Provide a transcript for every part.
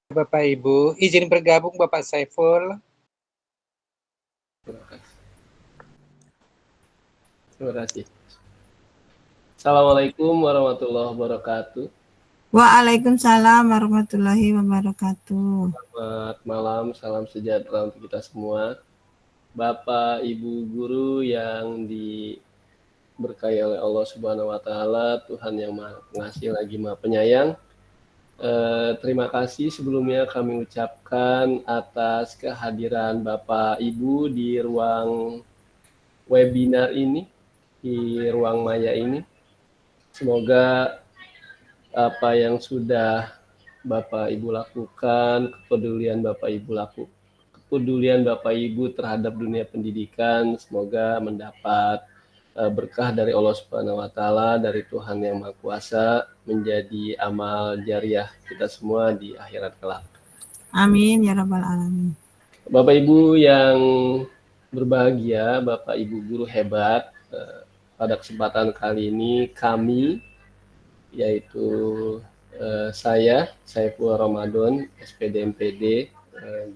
Bapak Ibu, izin bergabung Bapak Saiful. Terima kasih. Assalamualaikum warahmatullahi wabarakatuh. Waalaikumsalam warahmatullahi wabarakatuh. Selamat malam, salam sejahtera untuk kita semua. Bapak, Ibu guru yang diberkahi oleh Allah Subhanahu wa taala, Tuhan yang Maha Pengasih lagi Maha Penyayang. Terima kasih sebelumnya kami ucapkan atas kehadiran Bapak Ibu di ruang webinar ini, di ruang maya ini. Semoga apa yang sudah Bapak Ibu lakukan, kepedulian Bapak Ibu terhadap dunia pendidikan, semoga mendapat berkah dari Allah Subhanahu wa taala, dari Tuhan yang Maha Kuasa, menjadi amal jariah kita semua di akhirat kelak. Amin ya rabbal alamin. Bapak Ibu yang berbahagia, Bapak Ibu guru hebat, pada kesempatan kali ini kami, yaitu saya Saiful Ramadan, SPD MPD,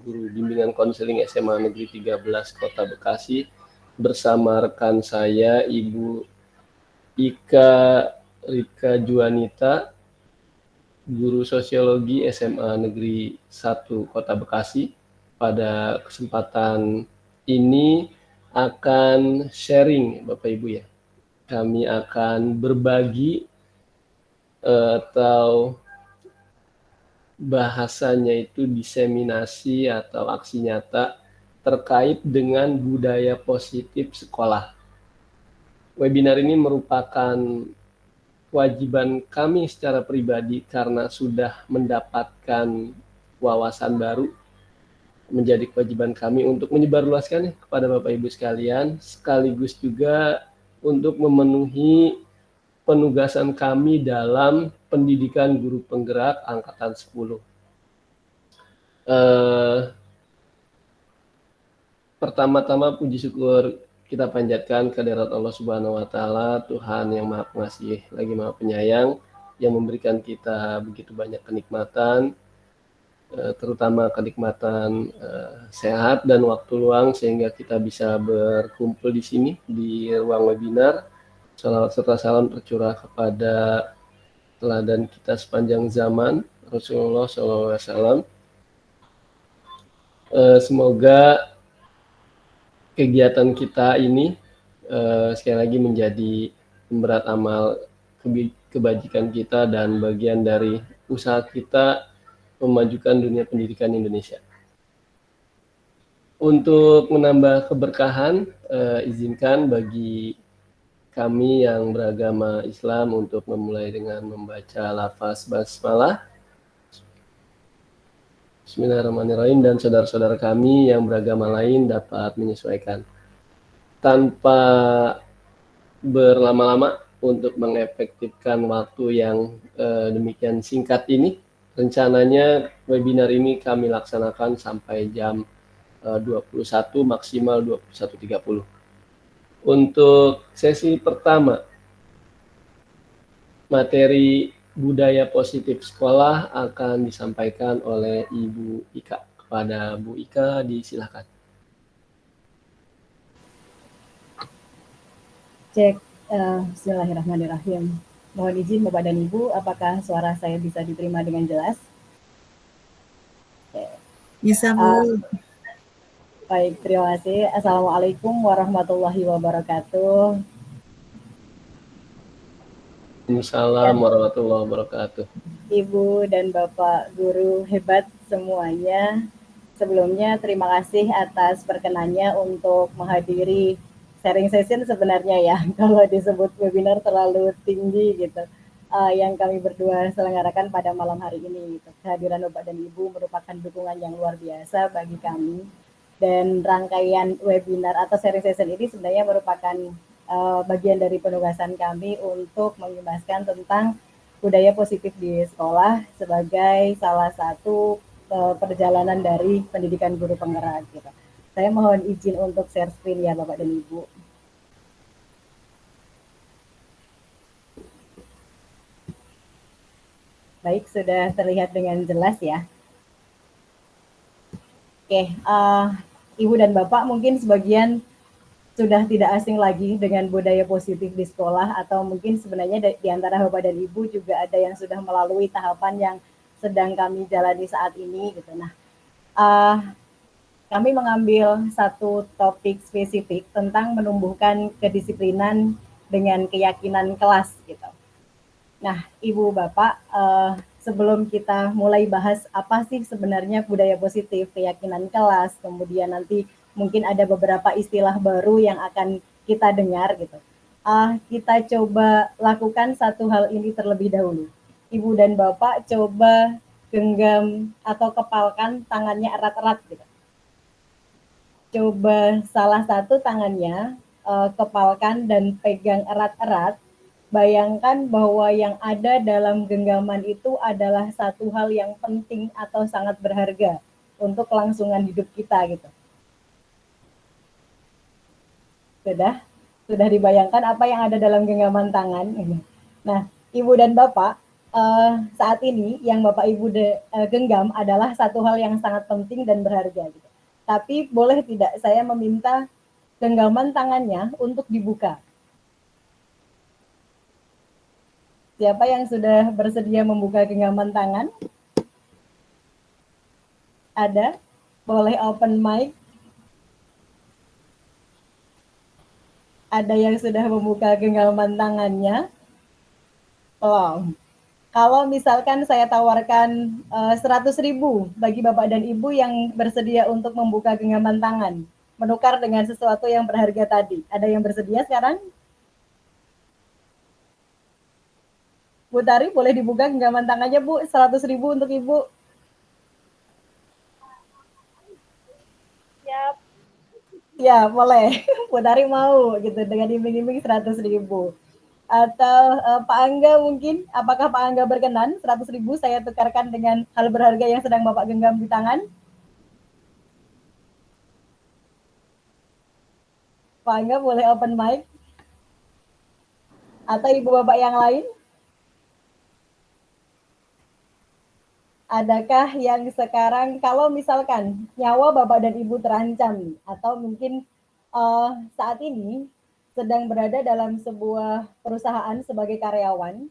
guru bimbingan konseling SMA Negeri 13 Kota Bekasi, bersama rekan saya Ibu Ika Rika Juanita, guru sosiologi SMA Negeri 1 Kota Bekasi. Pada kesempatan ini akan sharing Bapak Ibu ya. Kami akan berbagi atau bahasanya itu diseminasi atau aksi nyata terkait dengan budaya positif sekolah. Webinar ini merupakan kewajiban kami secara pribadi karena sudah mendapatkan wawasan baru, menjadi kewajiban kami untuk menyebarluaskannya kepada Bapak Ibu sekalian, sekaligus juga untuk memenuhi penugasan kami dalam pendidikan guru penggerak angkatan 10. Pertama-tama puji syukur kita panjatkan kehadirat Allah Subhanahu wa taala, Tuhan yang Maha Pengasih lagi Maha Penyayang, yang memberikan kita begitu banyak kenikmatan, terutama kenikmatan sehat dan waktu luang, sehingga kita bisa berkumpul di sini di ruang webinar. Salawat serta salam tercurah kepada teladan kita sepanjang zaman, Rasulullah SAW. Semoga kegiatan kita ini sekali lagi menjadi pemberat amal kebajikan kita dan bagian dari usaha kita memajukan dunia pendidikan Indonesia. Untuk menambah keberkahan, izinkan bagi kami yang beragama Islam untuk memulai dengan membaca lafaz basmalah. Bismillahirrahmanirrahim, dan saudara-saudara kami yang beragama lain dapat menyesuaikan. Tanpa berlama-lama untuk mengefektifkan waktu yang demikian singkat ini, rencananya webinar ini kami laksanakan sampai jam 21 maksimal 21.30. Untuk sesi pertama, materi budaya positif sekolah akan disampaikan oleh Ibu Ika. Kepada Bu Ika, disilakan. Cek, bismillahirrahmanirrahim. Mohon izin Bapak dan Ibu, apakah suara saya bisa diterima dengan jelas? Bisa Bu. Baik, terima kasih. Assalamualaikum warahmatullahi wabarakatuh. Waalaikumsalam warahmatullahi wabarakatuh. Ibu dan Bapak guru hebat semuanya, sebelumnya terima kasih atas perkenannya untuk menghadiri sharing session sebenarnya ya, kalau disebut webinar terlalu tinggi gitu, yang kami berdua selenggarakan pada malam hari ini gitu. Kehadiran Bapak dan Ibu merupakan dukungan yang luar biasa bagi kami, dan rangkaian webinar atau sharing session ini sebenarnya merupakan bagian dari penugasan kami untuk mengimbaskan tentang budaya positif di sekolah sebagai salah satu perjalanan dari pendidikan guru penggerak gitu. Saya mohon izin untuk share screen ya Bapak dan Ibu. Baik, sudah terlihat dengan jelas ya. Oke, Ibu dan Bapak mungkin sebagian sudah tidak asing lagi dengan budaya positif di sekolah, atau mungkin sebenarnya di antara Bapak dan Ibu juga ada yang sudah melalui tahapan yang sedang kami jalani saat ini gitu. Nah, kami mengambil satu topik spesifik tentang menumbuhkan kedisiplinan dengan keyakinan kelas gitu. Nah, Ibu Bapak, sebelum kita mulai bahas apa sih sebenarnya budaya positif, keyakinan kelas, kemudian nanti mungkin ada beberapa istilah baru yang akan kita dengar gitu. Kita coba lakukan satu hal ini terlebih dahulu. Ibu dan Bapak coba genggam atau kepalkan tangannya erat-erat gitu. Coba salah satu tangannya kepalkan dan pegang erat-erat. Bayangkan bahwa yang ada dalam genggaman itu adalah satu hal yang penting atau sangat berharga untuk kelangsungan hidup kita gitu. Sudah dibayangkan apa yang ada dalam genggaman tangan. Nah, Ibu dan Bapak, saat ini yang Bapak Ibu genggam adalah satu hal yang sangat penting dan berharga gitu. Tapi boleh tidak saya meminta genggaman tangannya untuk dibuka? Siapa yang sudah bersedia membuka genggaman tangan? Ada? Boleh open mic? Ada yang sudah membuka genggaman tangannya? Tolong. Kalau misalkan saya tawarkan 100.000 bagi Bapak dan Ibu yang bersedia untuk membuka genggaman tangan, menukar dengan sesuatu yang berharga tadi. Ada yang bersedia sekarang? Bu Tari, boleh dibuka genggaman tangannya, Bu? 100.000 untuk Ibu. Siap. Ya, boleh. Bu Tari mau gitu dengan iming-iming 100.000. Atau Pak Angga mungkin, apakah Pak Angga berkenan 100.000 saya tukarkan dengan hal berharga yang sedang Bapak genggam di tangan? Pak Angga boleh open mic? Atau Ibu Bapak yang lain? Adakah yang sekarang, kalau misalkan nyawa Bapak dan Ibu terancam, atau mungkin saat ini sedang berada dalam sebuah perusahaan sebagai karyawan,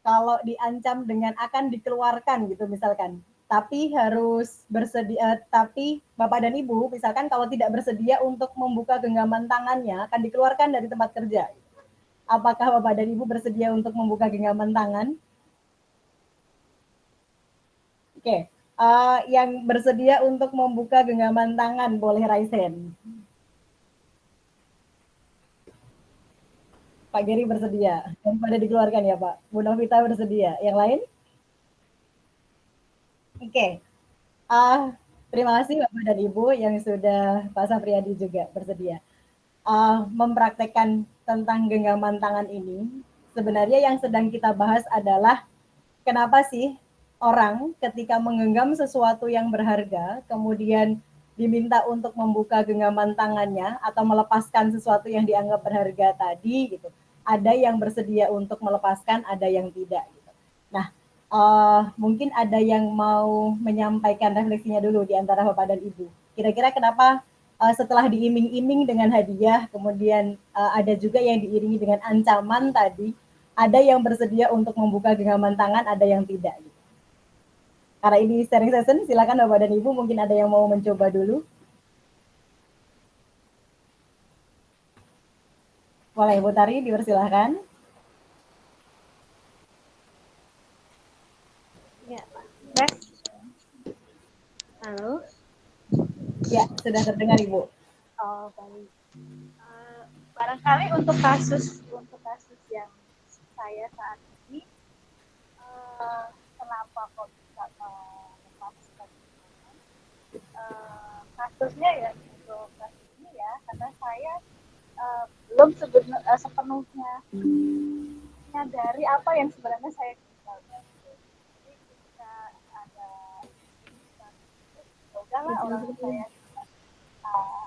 kalau diancam dengan akan dikeluarkan gitu misalkan, tapi harus bersedia, tapi Bapak dan Ibu misalkan kalau tidak bersedia untuk membuka genggaman tangannya akan dikeluarkan dari tempat kerja. Apakah Bapak dan Ibu bersedia untuk membuka genggaman tangan? Oke, yang bersedia untuk membuka genggaman tangan boleh raise hand. Pak Geri bersedia. Dan pada dikeluarkan ya Pak. Bu Novita bersedia. Yang lain? Oke. Terima kasih Bapak dan Ibu yang sudah, Pak Safriyadi juga bersedia. Mempraktekkan tentang genggaman tangan ini. Sebenarnya yang sedang kita bahas adalah kenapa sih orang ketika menggenggam sesuatu yang berharga, kemudian diminta untuk membuka genggaman tangannya atau melepaskan sesuatu yang dianggap berharga tadi gitu. Ada yang bersedia untuk melepaskan, ada yang tidak gitu. Nah, mungkin ada yang mau menyampaikan refleksinya dulu di antara Bapak dan Ibu. Kira-kira kenapa setelah diiming-iming dengan hadiah, kemudian ada juga yang diiringi dengan ancaman tadi, ada yang bersedia untuk membuka genggaman tangan, ada yang tidak gitu. Karena ini sharing session, silakan Bapak dan Ibu, mungkin ada yang mau mencoba dulu. Boleh Ibu Tari, dipersilahkan. Ya, Pak. Halo. Ya, sudah terdengar Ibu. Oh, baik. Barangkali untuk kasus yang saya saat ini, kenapa kok bisa melepaskan kasusnya ya, untuk kasus ini ya, karena saya belum sepenuhnya menyadari apa yang sebenarnya saya tinggalkan. Jadi ketika ada udahlah orang saya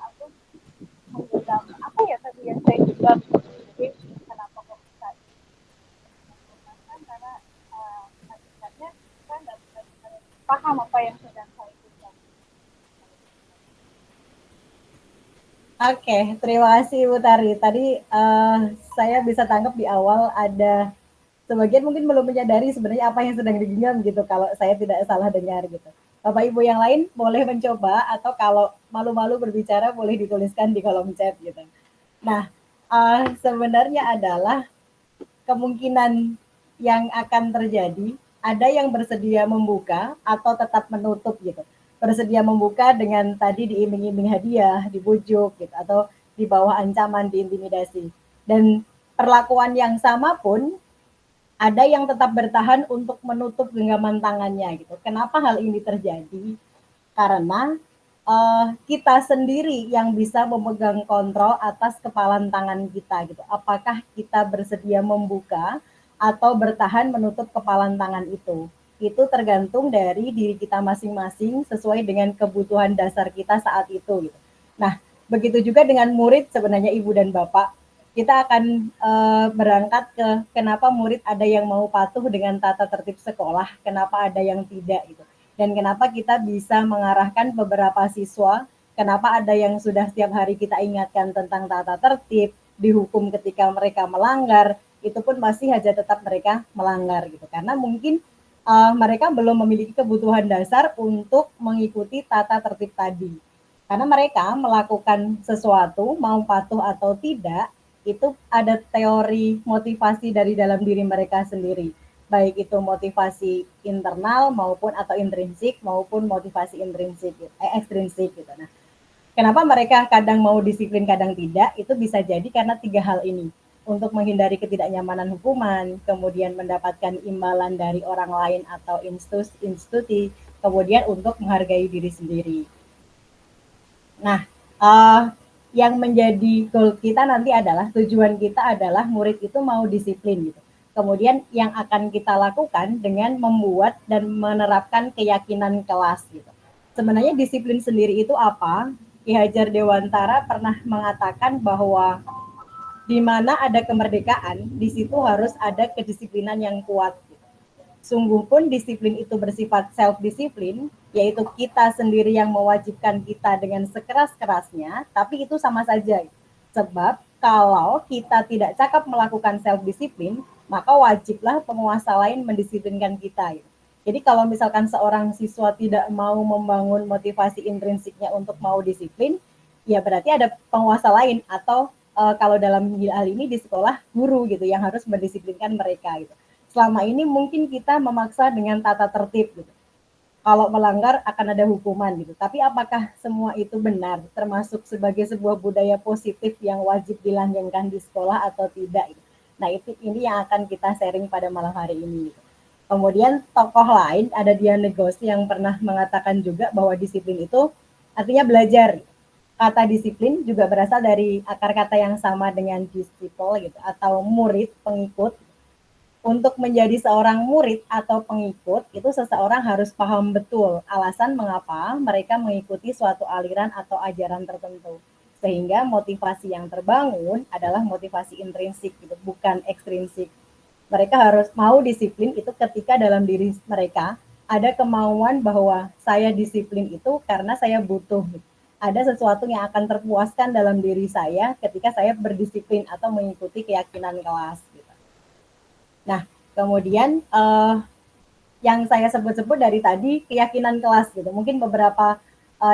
aku menggenggam apa ya tadi yang saya genggam. Jadi kenapa kok bisa karena hakikat Oke, terima kasih Bu Tari. Tadi saya bisa tangkap di awal ada sebagian mungkin belum menyadari sebenarnya apa yang sedang digenggam gitu kalau saya tidak salah dengar gitu. Bapak Ibu yang lain boleh mencoba atau kalau malu-malu berbicara boleh dituliskan di kolom chat gitu. Nah, sebenarnya adalah kemungkinan yang akan terjadi, ada yang bersedia membuka atau tetap menutup gitu. Bersedia membuka dengan tadi diiming-iming hadiah, dibujuk gitu, atau di bawah ancaman, diintimidasi. Dan perlakuan yang sama pun ada yang tetap bertahan untuk menutup genggaman tangannya gitu. Kenapa hal ini terjadi? Karena kita sendiri yang bisa memegang kontrol atas kepalan tangan kita gitu. Apakah kita bersedia membuka atau bertahan menutup kepalan tangan itu? Itu tergantung dari diri kita masing-masing sesuai dengan kebutuhan dasar kita saat itu gitu. Nah, begitu juga dengan murid sebenarnya Ibu dan Bapak. Kita akan berangkat ke kenapa murid ada yang mau patuh dengan tata tertib sekolah, kenapa ada yang tidak gitu. Dan kenapa kita bisa mengarahkan beberapa siswa, kenapa ada yang sudah setiap hari kita ingatkan tentang tata tertib, dihukum ketika mereka melanggar, itu pun masih aja tetap mereka melanggar gitu. Karena mungkin mereka belum memiliki kebutuhan dasar untuk mengikuti tata tertib tadi. Karena mereka melakukan sesuatu, mau patuh atau tidak, itu ada teori motivasi dari dalam diri mereka sendiri. Baik itu motivasi internal maupun atau intrinsik maupun motivasi ekstrinsik gitu. Nah, kenapa mereka kadang mau disiplin, kadang tidak? Itu bisa jadi karena 3 hal ini. Untuk menghindari ketidaknyamanan hukuman, kemudian mendapatkan imbalan dari orang lain atau institusi, kemudian untuk menghargai diri sendiri. Nah, yang menjadi goal kita nanti adalah tujuan kita adalah murid itu mau disiplin gitu. Kemudian yang akan kita lakukan dengan membuat dan menerapkan keyakinan kelas gitu. Sebenarnya disiplin sendiri itu apa? Ki Hajar Dewantara pernah mengatakan bahwa di mana ada kemerdekaan, di situ harus ada kedisiplinan yang kuat. Sungguh pun disiplin itu bersifat self-disiplin, yaitu kita sendiri yang mewajibkan kita dengan sekeras-kerasnya, tapi itu sama saja. Sebab kalau kita tidak cakap melakukan self-disiplin, maka wajiblah penguasa lain mendisiplinkan kita. Jadi kalau misalkan seorang siswa tidak mau membangun motivasi intrinsiknya untuk mau disiplin, ya berarti ada penguasa lain atau kalau dalam hal ini di sekolah guru gitu yang harus mendisiplinkan mereka gitu. Selama ini mungkin kita memaksa dengan tata tertib gitu. Kalau melanggar akan ada hukuman gitu. Tapi apakah semua itu benar termasuk sebagai sebuah budaya positif yang wajib dilanggengkan di sekolah atau tidak gitu. Nah, ini yang akan kita sharing pada malam hari ini gitu. Kemudian tokoh lain ada Dian Negosi yang pernah mengatakan juga bahwa disiplin itu artinya belajar. Kata disiplin juga berasal dari akar kata yang sama dengan disciple gitu atau murid, pengikut. Untuk menjadi seorang murid atau pengikut, itu seseorang harus paham betul alasan mengapa mereka mengikuti suatu aliran atau ajaran tertentu. Sehingga motivasi yang terbangun adalah motivasi intrinsik, gitu, bukan ekstrinsik. Mereka harus mau disiplin itu ketika dalam diri mereka ada kemauan bahwa saya disiplin itu karena saya butuh. Ada sesuatu yang akan terpuaskan dalam diri saya ketika saya berdisiplin atau mengikuti keyakinan kelas. Nah, kemudian yang saya sebut-sebut dari tadi keyakinan kelas gitu. Mungkin beberapa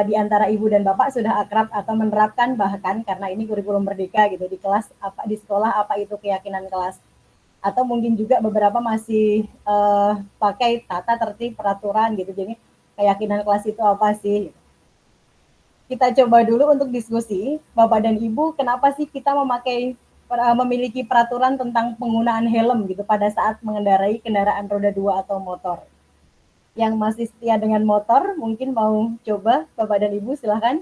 di antara ibu dan bapak sudah akrab atau menerapkan bahkan karena ini kurikulum merdeka gitu di kelas apa di sekolah apa itu keyakinan kelas. Atau mungkin juga beberapa masih pakai tata tertib peraturan gitu. Jadi keyakinan kelas itu apa sih? Kita coba dulu untuk diskusi, Bapak dan Ibu, kenapa sih kita memiliki peraturan tentang penggunaan helm gitu pada saat mengendarai kendaraan roda 2 atau motor. Yang masih setia dengan motor, mungkin mau coba, Bapak dan Ibu, silahkan.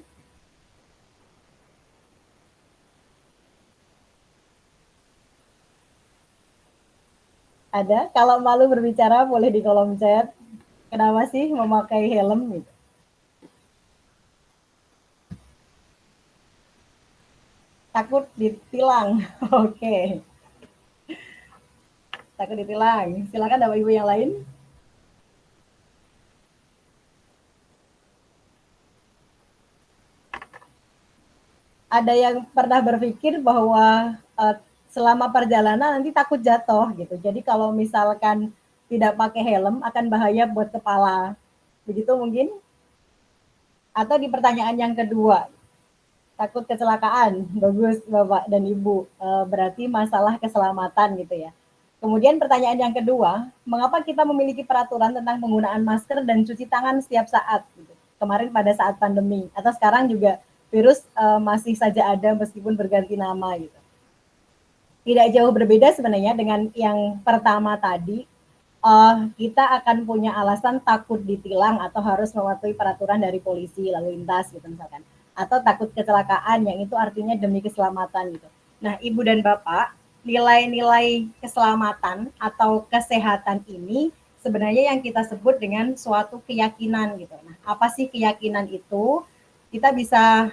Ada? Kalau malu berbicara, boleh di kolom chat. Kenapa sih memakai helm gitu? Takut ditilang. Oke. Takut ditilang. Silakan Bapak Ibu yang lain. ada yang pernah berpikir bahwa selama perjalanan nanti takut jatuh gitu. Jadi kalau misalkan tidak pakai helm akan bahaya buat kepala. Begitu mungkin? Atau di pertanyaan yang kedua, takut kecelakaan. Bagus Bapak dan Ibu. Berarti masalah keselamatan gitu ya. Kemudian pertanyaan yang kedua, mengapa kita memiliki peraturan tentang penggunaan masker dan cuci tangan setiap saat? Gitu. Kemarin pada saat pandemi atau sekarang juga virus masih saja ada meskipun berganti nama gitu. Tidak jauh berbeda sebenarnya dengan yang pertama tadi. Kita akan punya alasan takut ditilang atau harus mematuhi peraturan dari polisi lalu lintas gitu misalkan, atau takut kecelakaan yang itu artinya demi keselamatan gitu. Nah, Ibu dan Bapak, nilai-nilai keselamatan atau kesehatan ini sebenarnya yang kita sebut dengan suatu keyakinan gitu. Nah, apa sih keyakinan itu? Kita bisa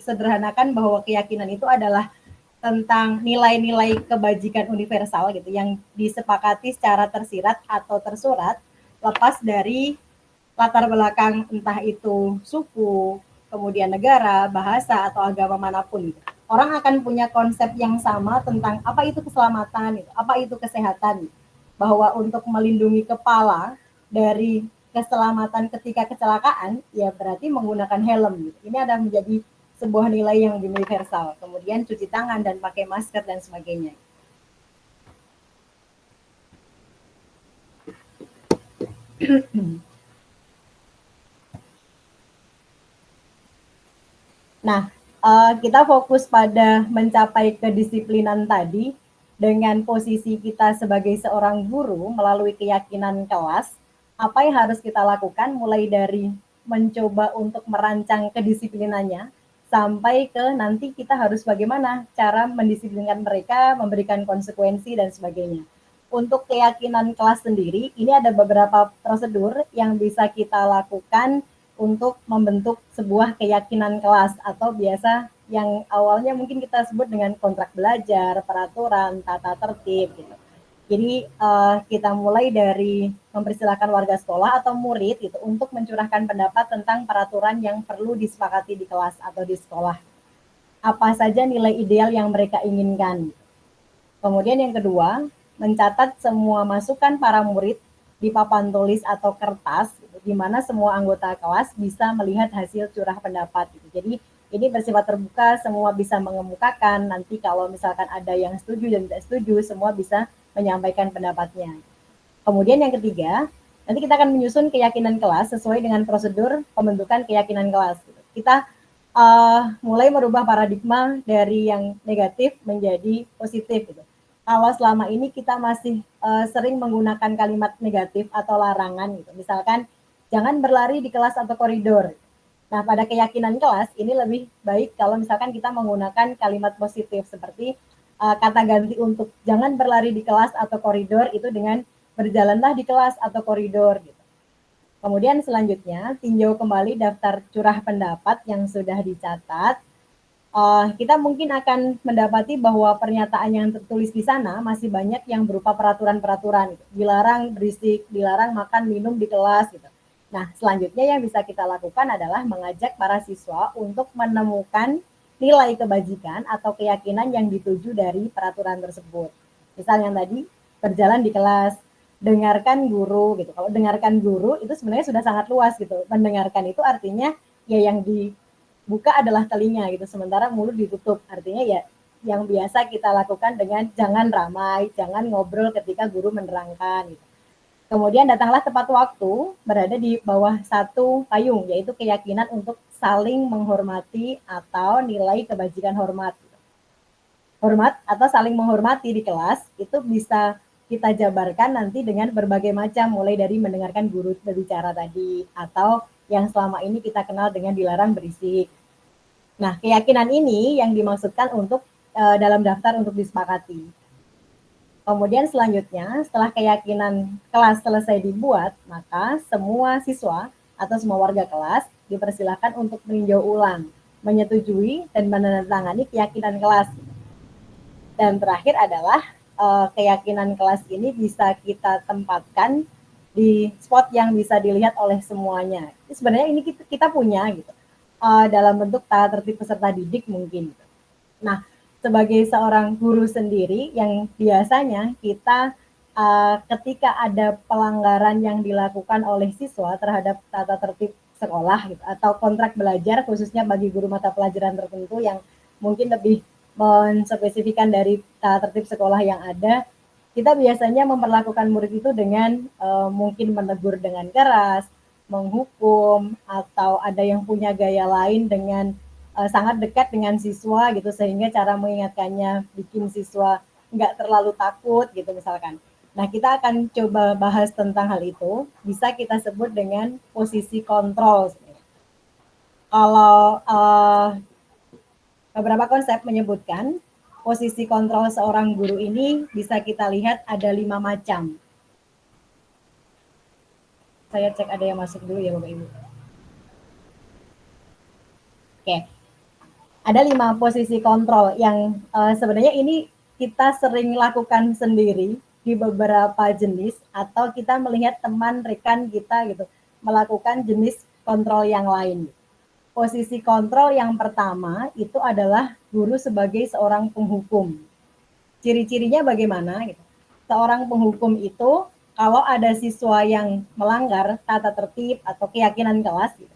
sederhanakan bahwa keyakinan itu adalah tentang nilai-nilai kebajikan universal gitu yang disepakati secara tersirat atau tersurat lepas dari latar belakang entah itu suku, kemudian negara, bahasa atau agama manapun gitu. Orang akan punya konsep yang sama tentang apa itu keselamatan, gitu, apa itu kesehatan, bahwa untuk melindungi kepala dari keselamatan ketika kecelakaan ya berarti menggunakan helm gitu. Ini ada menjadi sebuah nilai yang universal. Kemudian cuci tangan dan pakai masker dan sebagainya. Nah, kita fokus pada mencapai kedisiplinan tadi dengan posisi kita sebagai seorang guru melalui keyakinan kelas. Apa yang harus kita lakukan mulai dari mencoba untuk merancang kedisiplinannya sampai ke nanti kita harus bagaimana cara mendisiplinkan mereka, memberikan konsekuensi dan sebagainya. Untuk keyakinan kelas sendiri, ini ada beberapa prosedur yang bisa kita lakukan untuk membentuk sebuah keyakinan kelas atau biasa yang awalnya mungkin kita sebut dengan kontrak belajar, peraturan, tata tertib gitu. Jadi kita mulai dari mempersilahkan warga sekolah atau murid gitu untuk mencurahkan pendapat tentang peraturan yang perlu disepakati di kelas atau di sekolah. Apa saja nilai ideal yang mereka inginkan. Kemudian yang kedua, mencatat semua masukan para murid di papan tulis atau kertas, gitu, di mana semua anggota kelas bisa melihat hasil curah pendapat. Gitu. Jadi ini bersifat terbuka, semua bisa mengemukakan. Nanti kalau misalkan ada yang setuju dan tidak setuju, semua bisa menyampaikan pendapatnya. Kemudian yang ketiga, nanti kita akan menyusun keyakinan kelas sesuai dengan prosedur pembentukan keyakinan kelas. Kita mulai merubah paradigma dari yang negatif menjadi positif. Gitu. Kalau selama ini kita masih sering menggunakan kalimat negatif atau larangan, gitu. Misalkan jangan berlari di kelas atau koridor. Nah, pada keyakinan kelas ini lebih baik kalau misalkan kita menggunakan kalimat positif seperti kata ganti untuk jangan berlari di kelas atau koridor itu dengan berjalanlah di kelas atau koridor gitu. Kemudian selanjutnya tinjau kembali daftar curah pendapat yang sudah dicatat. Kita mungkin akan mendapati bahwa pernyataan yang tertulis di sana masih banyak yang berupa peraturan-peraturan gitu. Dilarang berisik, dilarang makan minum di kelas gitu. Nah, selanjutnya yang bisa kita lakukan adalah mengajak para siswa untuk menemukan nilai kebajikan atau keyakinan yang dituju dari peraturan tersebut. Misalnya tadi, berjalan di kelas, dengarkan guru gitu. Kalau dengarkan guru itu sebenarnya sudah sangat luas gitu. Mendengarkan itu artinya ya yang dibuka adalah telinga gitu, sementara mulut ditutup. Artinya ya yang biasa kita lakukan dengan jangan ramai, jangan ngobrol ketika guru menerangkan gitu. Kemudian datanglah tepat waktu berada di bawah satu payung, yaitu keyakinan untuk saling menghormati atau nilai kebajikan hormat. Hormat atau saling menghormati di kelas itu bisa kita jabarkan nanti dengan berbagai macam, mulai dari mendengarkan guru berbicara tadi, atau yang selama ini kita kenal dengan dilarang berisik. Nah, keyakinan ini yang dimaksudkan untuk dalam daftar untuk disepakati. Kemudian selanjutnya, setelah keyakinan kelas selesai dibuat, maka semua siswa atau semua warga kelas dipersilakan untuk meninjau ulang, menyetujui dan menandatangani keyakinan kelas. Dan terakhir adalah keyakinan kelas ini bisa kita tempatkan di spot yang bisa dilihat oleh semuanya. Sebenarnya ini kita punya gitu. dalam bentuk tata tertib peserta didik mungkin. Nah, sebagai seorang guru sendiri yang biasanya kita ketika ada pelanggaran yang dilakukan oleh siswa terhadap tata tertib sekolah gitu, atau kontrak belajar khususnya bagi guru mata pelajaran tertentu yang mungkin lebih menspesifikkan dari tata tertib sekolah yang ada, kita biasanya memperlakukan murid itu dengan mungkin menegur dengan keras, menghukum, atau ada yang punya gaya lain dengan sangat dekat dengan siswa gitu, sehingga cara mengingatkannya bikin siswa nggak terlalu takut gitu misalkan. Nah, kita akan coba bahas tentang hal itu, bisa kita sebut dengan posisi kontrol. Kalau beberapa konsep menyebutkan posisi kontrol seorang guru ini bisa kita lihat ada 5 macam. Saya cek ada yang masuk dulu ya Bapak Ibu. Oke, ada 5 posisi kontrol yang sebenarnya ini kita sering lakukan sendiri di beberapa jenis, atau kita melihat teman rekan kita gitu melakukan jenis kontrol yang lain. Posisi kontrol yang pertama itu adalah guru sebagai seorang penghukum. Ciri-cirinya bagaimana? Gitu. Seorang penghukum itu kalau ada siswa yang melanggar tata tertib atau keyakinan kelas, gitu,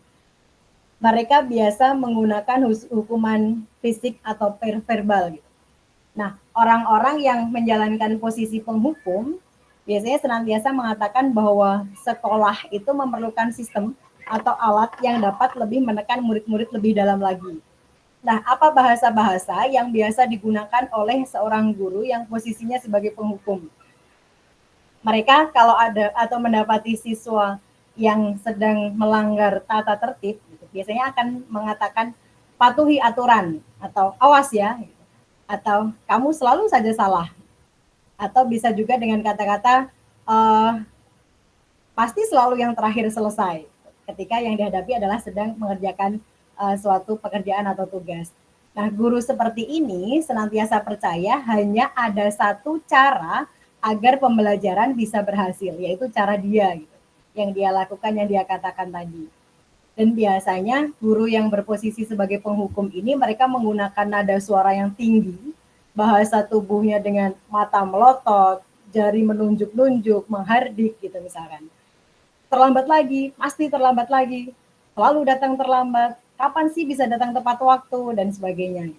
mereka biasa menggunakan hukuman fisik atau verbal. Gitu. Nah, orang-orang yang menjalankan posisi penghukum biasanya senantiasa mengatakan bahwa sekolah itu memerlukan sistem atau alat yang dapat lebih menekan murid-murid lebih dalam lagi. Nah, apa bahasa-bahasa yang biasa digunakan oleh seorang guru yang posisinya sebagai penghukum? Mereka kalau ada atau mendapati siswa yang sedang melanggar tata tertib, gitu, biasanya akan mengatakan patuhi aturan atau awas ya, gitu, atau kamu selalu saja salah, atau bisa juga dengan kata-kata pasti selalu yang terakhir selesai ketika yang dihadapi adalah sedang mengerjakan suatu pekerjaan atau tugas. Nah, guru seperti ini senantiasa percaya hanya ada satu cara agar pembelajaran bisa berhasil, yaitu cara dia gitu, yang dia lakukan, yang dia katakan tadi. Dan biasanya guru yang berposisi sebagai penghukum ini mereka menggunakan nada suara yang tinggi, bahasa tubuhnya dengan mata melotot, jari menunjuk-nunjuk, menghardik gitu misalkan. Terlambat lagi, pasti terlambat lagi, selalu datang terlambat, kapan sih bisa datang tepat waktu, dan sebagainya.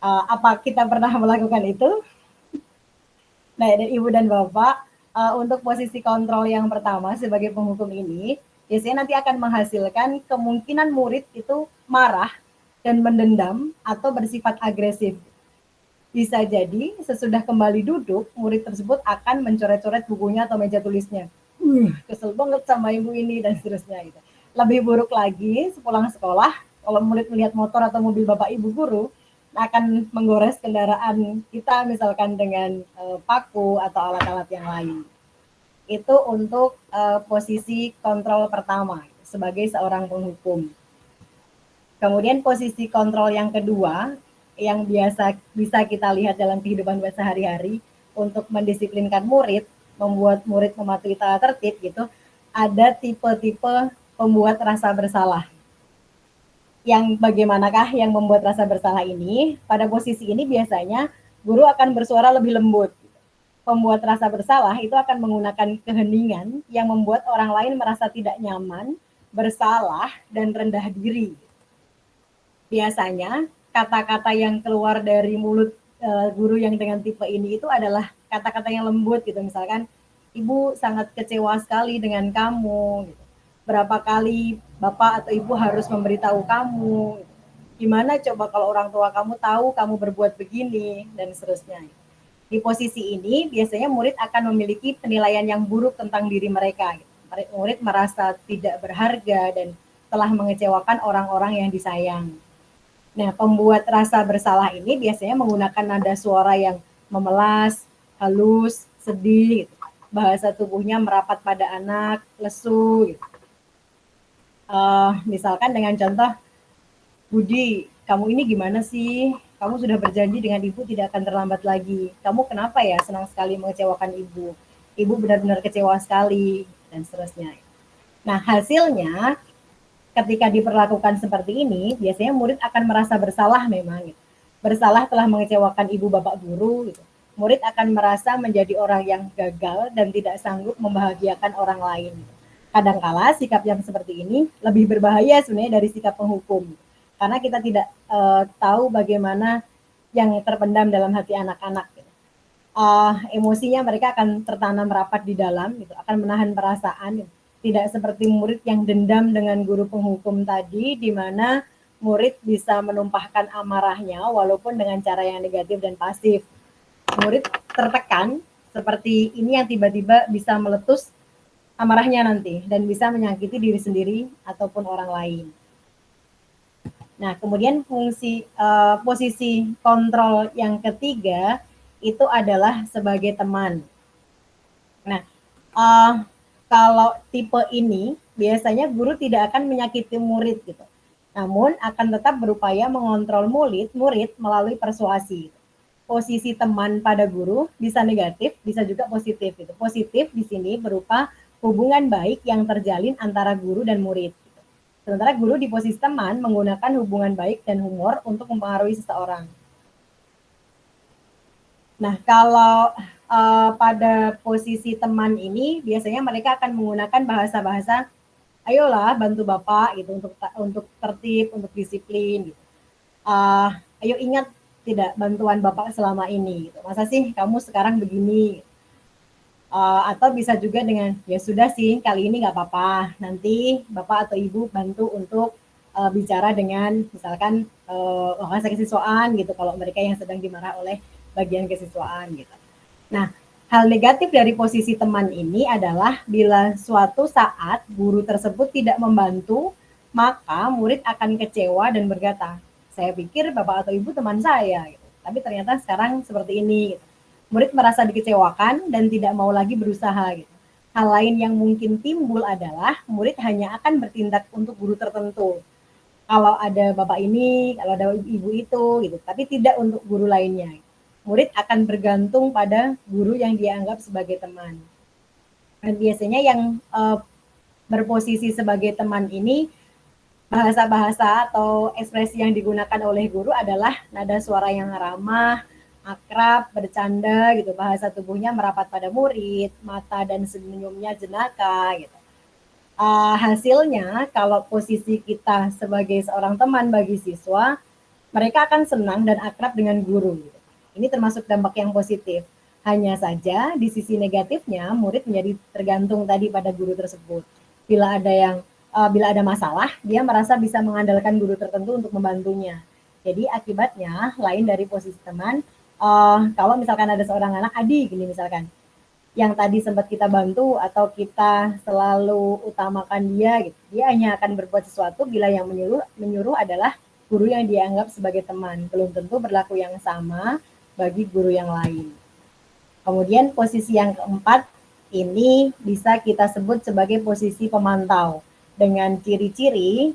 Apa kita pernah melakukan itu? Nah, dan Ibu dan Bapak, untuk posisi kontrol yang pertama sebagai penghukum ini, biasanya nanti akan menghasilkan kemungkinan murid itu marah dan mendendam atau bersifat agresif. Bisa jadi sesudah kembali duduk, murid tersebut akan mencoret-coret bukunya atau meja tulisnya. Kesel banget sama ibu ini, dan seterusnya. Gitu. Lebih buruk lagi, sepulang sekolah, kalau murid melihat motor atau mobil bapak ibu guru, akan menggores kendaraan kita misalkan dengan paku atau alat-alat yang lain. Itu untuk posisi kontrol pertama sebagai seorang penghukum. Kemudian posisi kontrol yang kedua yang biasa bisa kita lihat dalam kehidupan sehari-hari untuk mendisiplinkan murid, membuat murid mematuhi tata tertib gitu, ada tipe-tipe pembuat rasa bersalah. Yang bagaimanakah yang membuat rasa bersalah ini? Pada posisi ini biasanya guru akan bersuara lebih lembut. Pembuat rasa bersalah itu akan menggunakan keheningan yang membuat orang lain merasa tidak nyaman, bersalah, dan rendah diri. Biasanya kata-kata yang keluar dari mulut guru yang dengan tipe ini itu adalah kata-kata yang lembut gitu. Misalkan, ibu sangat kecewa sekali dengan kamu. Gitu. Berapa kali bapak atau ibu harus memberitahu kamu, gimana coba kalau orang tua kamu tahu kamu berbuat begini, dan seterusnya. Di posisi ini biasanya murid akan memiliki penilaian yang buruk tentang diri mereka. Murid merasa tidak berharga dan telah mengecewakan orang-orang yang disayang. Nah, pembuat rasa bersalah ini biasanya menggunakan nada suara yang memelas, halus, sedih, gitu. Bahasa tubuhnya merapat pada anak, lesu, gitu. Misalkan dengan contoh, Budi, kamu ini gimana sih? Kamu sudah berjanji dengan ibu tidak akan terlambat lagi. Kamu kenapa ya senang sekali mengecewakan ibu? Ibu benar-benar kecewa sekali, dan seterusnya. Nah, hasilnya ketika diperlakukan seperti ini, biasanya murid akan merasa bersalah memang, gitu. Bersalah telah mengecewakan ibu bapak guru, gitu. Murid akan merasa menjadi orang yang gagal dan tidak sanggup membahagiakan orang lain. Kadangkala sikap yang seperti ini lebih berbahaya sebenarnya dari sikap penghukum, karena kita tidak tahu bagaimana yang terpendam dalam hati anak-anak. Gitu. Emosinya mereka akan tertanam rapat di dalam, gitu, akan menahan perasaan. Gitu. Tidak seperti murid yang dendam dengan guru penghukum tadi, di mana murid bisa menumpahkan amarahnya walaupun dengan cara yang negatif dan pasif. Murid tertekan seperti ini yang tiba-tiba bisa meletus amarahnya nanti dan bisa menyakiti diri sendiri ataupun orang lain. Nah, kemudian posisi kontrol yang ketiga itu adalah sebagai teman. Nah, kalau tipe ini biasanya guru tidak akan menyakiti murid gitu. Namun akan tetap berupaya mengontrol murid melalui persuasi. Posisi teman pada guru bisa negatif, bisa juga positif gitu. Positif di sini berupa hubungan baik yang terjalin antara guru dan murid. Gitu. Sementara guru di posisi teman menggunakan hubungan baik dan humor untuk mempengaruhi seseorang. Nah, kalau pada posisi teman ini biasanya mereka akan menggunakan bahasa-bahasa, ayolah bantu bapak gitu untuk tertib, untuk disiplin. Gitu. Ayo ingat tidak bantuan bapak selama ini. Gitu. Masa sih kamu sekarang begini? Atau bisa juga dengan ya sudah sih kali ini nggak apa-apa, nanti bapak atau ibu bantu untuk bicara dengan misalkan lokasi kesiswaan gitu kalau mereka yang sedang dimarah oleh bagian kesiswaan gitu. Nah, hal negatif dari posisi teman ini adalah bila suatu saat guru tersebut tidak membantu, maka murid akan kecewa dan berkata, saya pikir bapak atau ibu teman saya gitu. Tapi ternyata sekarang seperti ini gitu. Murid merasa dikecewakan dan tidak mau lagi berusaha gitu. Hal lain yang mungkin timbul adalah murid hanya akan bertindak untuk guru tertentu. Kalau ada bapak ini, kalau ada ibu itu gitu, tapi tidak untuk guru lainnya. Murid akan bergantung pada guru yang dia anggap sebagai teman. Dan biasanya yang berposisi sebagai teman ini, bahasa-bahasa atau ekspresi yang digunakan oleh guru adalah nada suara yang ramah, akrab, bercanda gitu, bahasa tubuhnya merapat pada murid, mata dan senyumnya jenaka gitu. Hasilnya kalau posisi kita sebagai seorang teman bagi siswa, mereka akan senang dan akrab dengan guru. Gitu. Ini termasuk dampak yang positif. Hanya saja di sisi negatifnya murid menjadi tergantung tadi pada guru tersebut. Bila ada masalah, dia merasa bisa mengandalkan guru tertentu untuk membantunya. Jadi akibatnya lain dari posisi teman. Kalau misalkan ada seorang anak adik gini misalkan, yang tadi sempat kita bantu atau kita selalu utamakan dia, gitu, dia hanya akan berbuat sesuatu bila yang menyuruh adalah guru yang dianggap sebagai teman. Belum tentu berlaku yang sama bagi guru yang lain. Kemudian posisi yang keempat ini bisa kita sebut sebagai posisi pemantau. Dengan ciri-ciri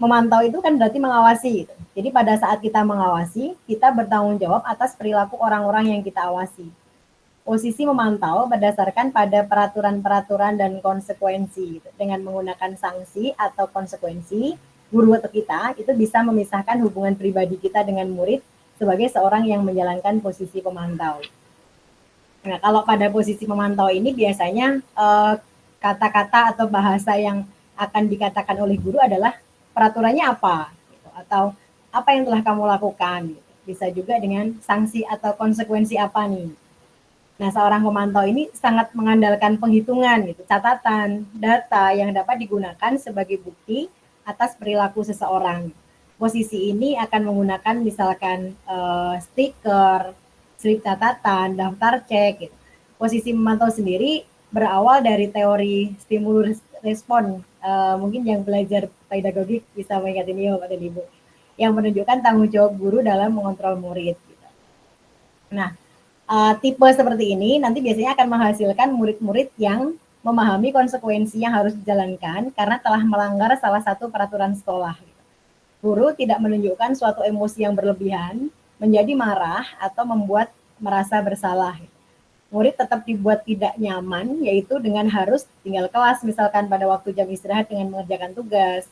memantau itu kan berarti mengawasi. Gitu. Jadi pada saat kita mengawasi, kita bertanggung jawab atas perilaku orang-orang yang kita awasi. Posisi memantau berdasarkan pada peraturan-peraturan dan konsekuensi. Gitu. Dengan menggunakan sanksi atau konsekuensi, guru atau kita itu bisa memisahkan hubungan pribadi kita dengan murid sebagai seorang yang menjalankan posisi pemantau. Nah, kalau pada posisi memantau ini biasanya kata-kata atau bahasa yang akan dikatakan oleh guru adalah peraturannya apa, gitu, atau apa yang telah kamu lakukan. Gitu. Bisa juga dengan sanksi atau konsekuensi apa nih. Nah, seorang pemantau ini sangat mengandalkan penghitungan, gitu, catatan, data yang dapat digunakan sebagai bukti atas perilaku seseorang. Posisi ini akan menggunakan misalkan stiker, slip catatan, daftar cek. Gitu. Posisi memantau sendiri berawal dari teori stimulus respon, mungkin yang belajar pedagogik bisa mengingat ini Bapak dan Ibu, yang menunjukkan tanggung jawab guru dalam mengontrol murid. Gitu. Nah, tipe seperti ini nanti biasanya akan menghasilkan murid-murid yang memahami konsekuensi yang harus dijalankan karena telah melanggar salah satu peraturan sekolah. Gitu. Guru tidak menunjukkan suatu emosi yang berlebihan, menjadi marah atau membuat merasa bersalah. Gitu. Murid tetap dibuat tidak nyaman, yaitu dengan harus tinggal kelas misalkan pada waktu jam istirahat dengan mengerjakan tugas,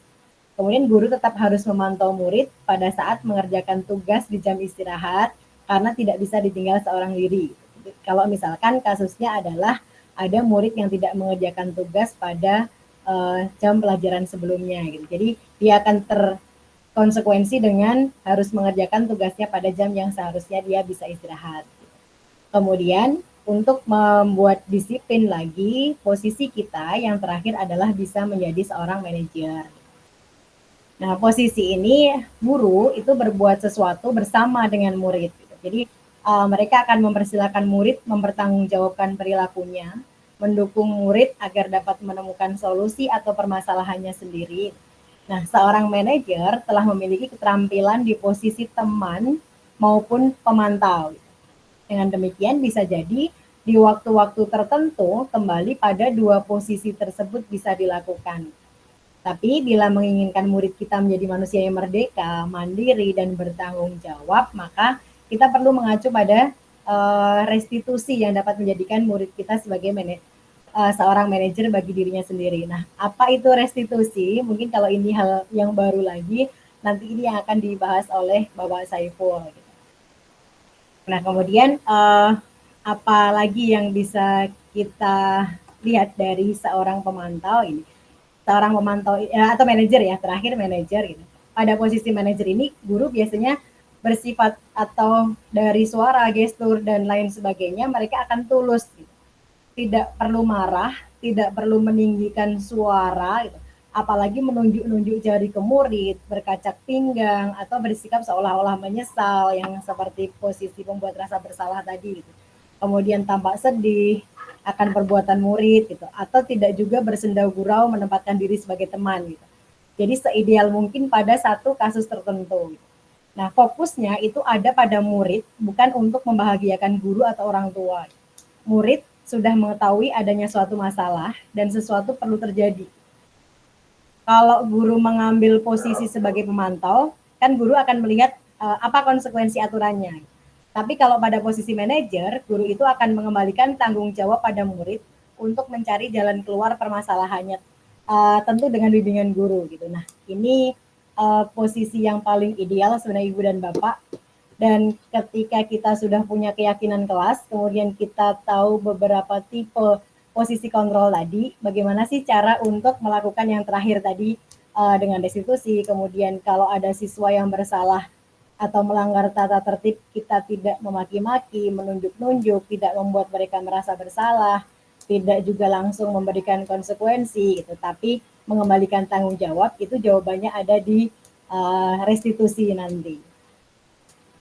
Kemudian guru tetap harus memantau murid pada saat mengerjakan tugas di jam istirahat karena tidak bisa ditinggal seorang diri. Kalau misalkan kasusnya adalah ada murid yang tidak mengerjakan tugas pada jam pelajaran sebelumnya gitu. Jadi dia akan terkonsekuensi dengan harus mengerjakan tugasnya pada jam yang seharusnya dia bisa istirahat. Kemudian untuk membuat disiplin lagi, posisi kita yang terakhir adalah bisa menjadi seorang manajer. Nah, posisi ini guru itu berbuat sesuatu bersama dengan murid. Gitu. Jadi mereka akan mempersilahkan murid mempertanggungjawabkan perilakunya, mendukung murid agar dapat menemukan solusi atau permasalahannya sendiri. Nah, seorang manajer telah memiliki keterampilan di posisi teman maupun pemantau. Dengan demikian bisa jadi di waktu-waktu tertentu kembali pada dua posisi tersebut bisa dilakukan. Tapi bila menginginkan murid kita menjadi manusia yang merdeka, mandiri, dan bertanggung jawab, maka kita perlu mengacu pada restitusi yang dapat menjadikan murid kita sebagai seorang manajer bagi dirinya sendiri. Nah, apa itu restitusi? Mungkin kalau ini hal yang baru lagi, nanti ini yang akan dibahas oleh Bapak Saiful. Nah, kemudian apa lagi yang bisa kita lihat dari seorang pemantau ini? Seorang pemantau atau manajer ya, terakhir manajer gitu. Pada posisi manajer ini guru biasanya bersifat atau dari suara, gestur dan lain sebagainya mereka akan tulus gitu. Tidak perlu marah, tidak perlu meninggikan suara gitu. Apalagi menunjuk-nunjuk jari ke murid, berkacak pinggang atau bersikap seolah-olah menyesal yang seperti posisi pembuat rasa bersalah tadi gitu. Kemudian tampak sedih akan perbuatan murid gitu, atau tidak juga bersendau gurau menempatkan diri sebagai teman gitu. Jadi seideal mungkin pada satu kasus tertentu. Gitu. Nah, fokusnya itu ada pada murid, bukan untuk membahagiakan guru atau orang tua. Murid sudah mengetahui adanya suatu masalah dan sesuatu perlu terjadi. Kalau guru mengambil posisi sebagai pemantau, kan guru akan melihat apa konsekuensi aturannya. Tapi kalau pada posisi manajer, guru itu akan mengembalikan tanggung jawab pada murid untuk mencari jalan keluar permasalahannya, tentu dengan bimbingan guru gitu. Nah, ini posisi yang paling ideal sebenarnya Ibu dan Bapak. Dan ketika kita sudah punya keyakinan kelas, kemudian kita tahu beberapa tipe posisi kontrol tadi, bagaimana sih cara untuk melakukan yang terakhir tadi dengan restitusi, kemudian kalau ada siswa yang bersalah atau melanggar tata tertib, kita tidak memaki-maki, menunjuk-nunjuk, tidak membuat mereka merasa bersalah, tidak juga langsung memberikan konsekuensi, gitu, tapi mengembalikan tanggung jawab, itu jawabannya ada di restitusi nanti.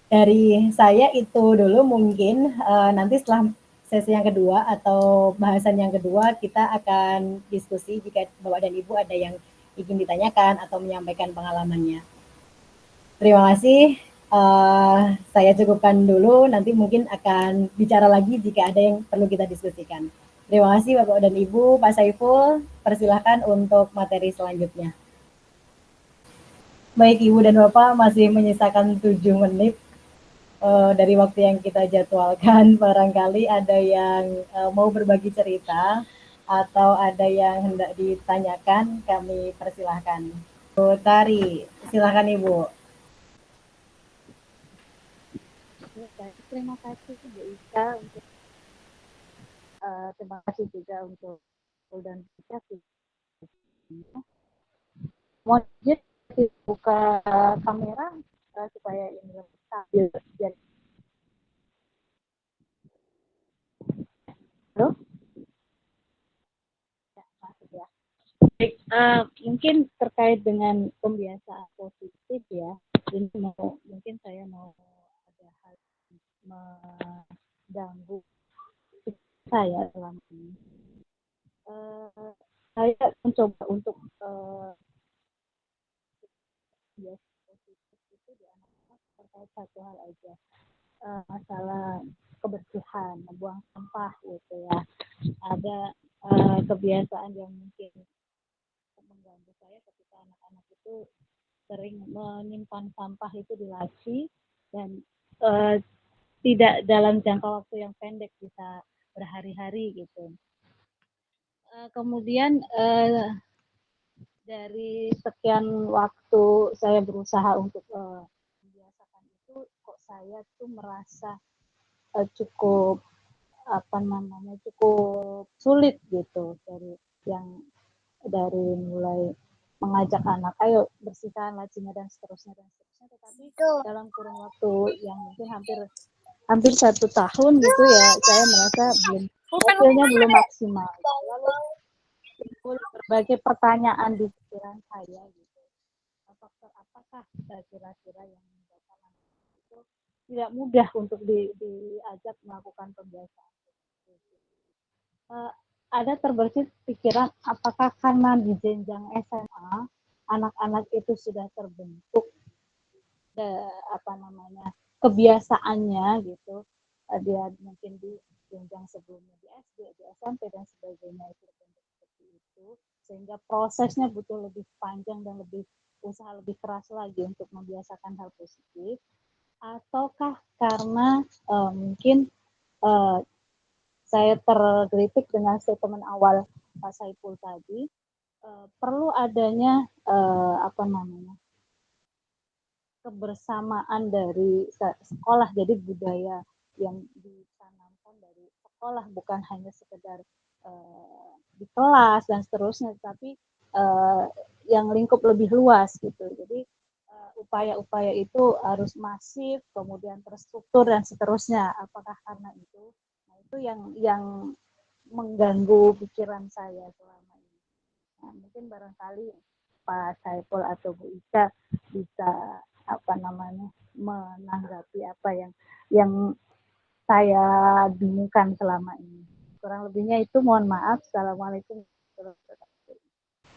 Dari saya itu dulu mungkin, nanti setelah sesi yang kedua atau bahasan yang kedua, kita akan diskusi jika Bapak dan Ibu ada yang ingin ditanyakan atau menyampaikan pengalamannya. Terima kasih. Saya cukupkan dulu, nanti mungkin akan bicara lagi jika ada yang perlu kita diskusikan. Terima kasih Bapak dan Ibu. Pak Saiful, persilahkan untuk materi selanjutnya. Baik Ibu dan Bapak, masih menyisakan 7 menit dari waktu yang kita jadwalkan. Barangkali ada yang mau berbagi cerita atau ada yang hendak ditanyakan, kami persilahkan. Bu Tari, silakan Ibu. Terima kasih Bu Ika untuk terima kasih juga untuk dan kita mau buka kamera supaya ini lebih stabil. Halo? Ya, masuk ya. Baik, mungkin terkait dengan pembiasaan positif ya. Ini mungkin saya mau ada hal mengganggu saya dalam ini. Saya mencoba untuk positif itu di anak-anak terkait satu hal aja, masalah kebersihan, membuang sampah gitu ya. Ada kebiasaan yang mungkin mengganggu saya ketika anak-anak itu sering menyimpan sampah itu di laci dan tidak dalam jangka waktu yang pendek, bisa berhari-hari gitu. Kemudian dari sekian waktu saya berusaha untuk membiasakan itu, kok saya tuh merasa cukup cukup sulit gitu, dari mulai mengajak anak, ayo bersihkan lacinya dan seterusnya, tetapi dalam kurun waktu yang mungkin hampir 1 tahun gitu ya, saya merasa hasilnya belum maksimal. Lalu timbul berbagai pertanyaan di pikiran saya gitu. Faktor apakah kira-kira yang menyebabkan itu tidak mudah untuk diajak melakukan pembiasaan? Ada terbersit pikiran apakah karena di jenjang SMA anak-anak itu sudah terbentuk kebiasaannya gitu, dia mungkin di jenjang sebelumnya di SD, di SMP dan sebagainya itu terbentuk seperti itu, sehingga prosesnya butuh lebih panjang dan usaha lebih keras lagi untuk membiasakan hal positif, ataukah karena mungkin saya tergelitik dengan statement awal Pak Saiful tadi, perlu adanya kebersamaan dari sekolah, jadi budaya yang ditanamkan dari sekolah, bukan hanya sekedar di kelas dan seterusnya, tapi yang lingkup lebih luas gitu. Jadi upaya-upaya itu harus masif, kemudian terstruktur dan seterusnya. Apakah karena itu? Nah, itu yang mengganggu pikiran saya selama ini. Nah, mungkin barangkali Pak Saiful atau Bu Ica bisa menanggapi apa yang saya bingungkan selama ini. Kurang lebihnya itu mohon maaf. Assalamualaikum warahmatullahi wabarakatuh.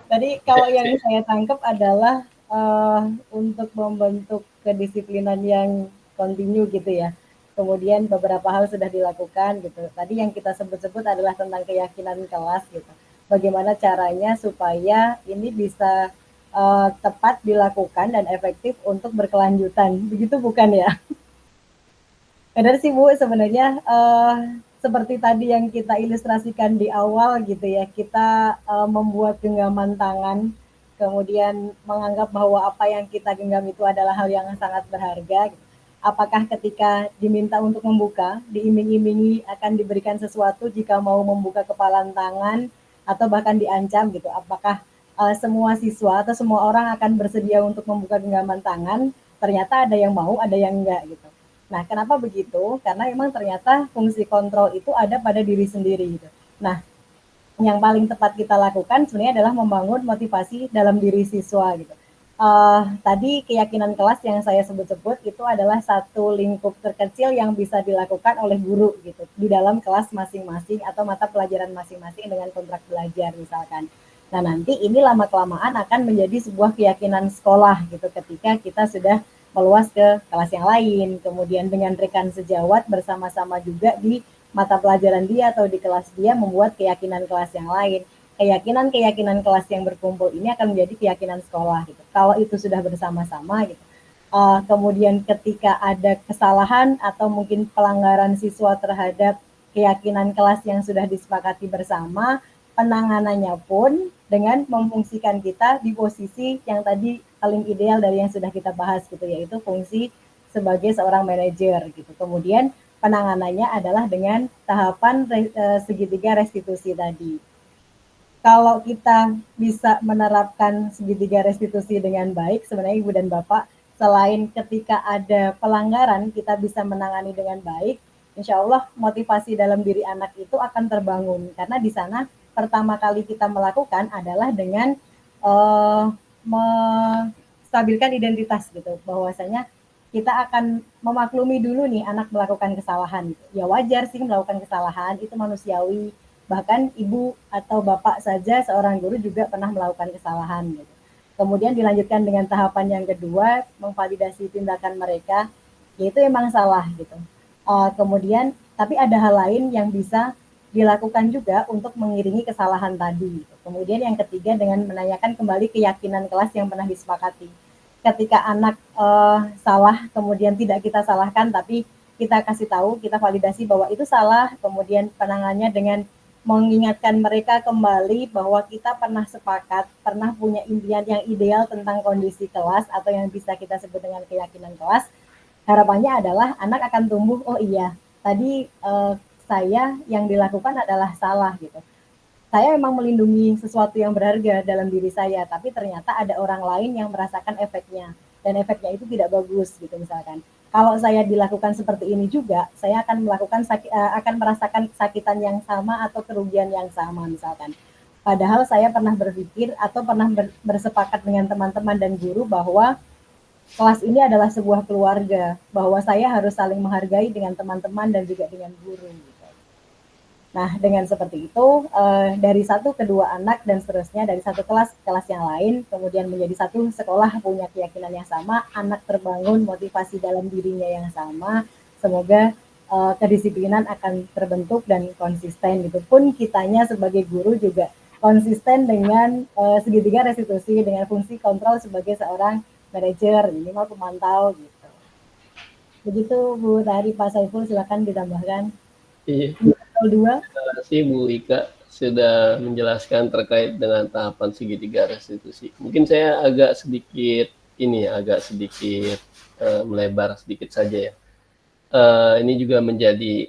Tadi kalau yang saya tangkap adalah untuk membentuk kedisiplinan yang kontinu gitu ya. Kemudian beberapa hal sudah dilakukan gitu. Tadi yang kita sebut-sebut adalah tentang keyakinan kelas gitu. Bagaimana caranya supaya ini bisa tepat dilakukan dan efektif untuk berkelanjutan. Begitu bukan ya? Benar sih Bu, sebenarnya seperti tadi yang kita ilustrasikan di awal gitu ya, kita membuat genggaman tangan, kemudian menganggap bahwa apa yang kita genggam itu adalah hal yang sangat berharga. Gitu. Apakah ketika diminta untuk membuka, diiming-imingi akan diberikan sesuatu jika mau membuka kepalan tangan, atau bahkan diancam gitu, apakah semua siswa atau semua orang akan bersedia untuk membuka genggaman tangan? Ternyata ada yang mau, ada yang enggak gitu. Nah, kenapa begitu? Karena memang ternyata fungsi kontrol itu ada pada diri sendiri gitu. Nah, yang paling tepat kita lakukan sebenarnya adalah membangun motivasi dalam diri siswa gitu. Tadi keyakinan kelas yang saya sebut-sebut itu adalah satu lingkup terkecil yang bisa dilakukan oleh guru gitu di dalam kelas masing-masing atau mata pelajaran masing-masing dengan kontrak belajar misalkan. Nah, nanti ini lama-kelamaan akan menjadi sebuah keyakinan sekolah gitu ketika kita sudah meluas ke kelas yang lain, kemudian dengan rekan sejawat bersama-sama juga di mata pelajaran dia atau di kelas dia membuat keyakinan kelas yang lain. Keyakinan kelas yang berkumpul ini akan menjadi keyakinan sekolah gitu. Kalau itu sudah bersama-sama gitu. Kemudian ketika ada kesalahan atau mungkin pelanggaran siswa terhadap keyakinan kelas yang sudah disepakati bersama, penanganannya pun dengan memfungsikan kita di posisi yang tadi paling ideal dari yang sudah kita bahas gitu, yaitu fungsi sebagai seorang manajer gitu. Kemudian penanganannya adalah dengan tahapan segitiga restitusi tadi. Kalau kita bisa menerapkan segitiga restitusi dengan baik, sebenarnya Ibu dan Bapak, selain ketika ada pelanggaran kita bisa menangani dengan baik, insya Allah motivasi dalam diri anak itu akan terbangun. Karena di sana pertama kali kita melakukan adalah dengan menstabilkan identitas gitu, bahwasanya kita akan memaklumi dulu nih anak melakukan kesalahan. Ya wajar sih melakukan kesalahan, itu manusiawi. Bahkan ibu atau bapak saja seorang guru juga pernah melakukan kesalahan gitu. Kemudian dilanjutkan dengan tahapan yang kedua, memvalidasi tindakan mereka, yaitu emang salah gitu. Kemudian tapi ada hal lain yang bisa dilakukan juga untuk mengiringi kesalahan tadi. Kemudian yang ketiga dengan menanyakan kembali keyakinan kelas yang pernah disepakati. Ketika anak salah, kemudian tidak kita salahkan, tapi kita kasih tahu, kita validasi bahwa itu salah, kemudian penanganannya dengan mengingatkan mereka kembali bahwa kita pernah sepakat, pernah punya impian yang ideal tentang kondisi kelas atau yang bisa kita sebut dengan keyakinan kelas. Harapannya adalah anak akan tumbuh, oh iya, tadi saya yang dilakukan adalah salah gitu. Saya memang melindungi sesuatu yang berharga dalam diri saya, tapi ternyata ada orang lain yang merasakan efeknya, dan efeknya itu tidak bagus gitu misalkan. Kalau saya dilakukan seperti ini juga, saya akan akan merasakan kesakitan yang sama atau kerugian yang sama misalkan. Padahal saya pernah berpikir atau pernah bersepakat dengan teman-teman dan guru bahwa kelas ini adalah sebuah keluarga, bahwa saya harus saling menghargai dengan teman-teman dan juga dengan guru. Nah, dengan seperti itu, dari satu ke dua anak dan seterusnya, dari satu kelas ke kelas yang lain, kemudian menjadi satu sekolah punya keyakinan yang sama, anak terbangun motivasi dalam dirinya yang sama, semoga kedisiplinan akan terbentuk dan konsisten gitu. Pun kitanya sebagai guru juga konsisten dengan segitiga restitusi, dengan fungsi kontrol sebagai seorang manajer, minimal pemantau gitu. Begitu Bu Tari, Pak Saiful, silakan ditambahkan. Iya. Terima kasih Bu Ika sudah menjelaskan terkait dengan tahapan segitiga restitusi. Mungkin saya agak sedikit melebar sedikit saja ya. Ini juga menjadi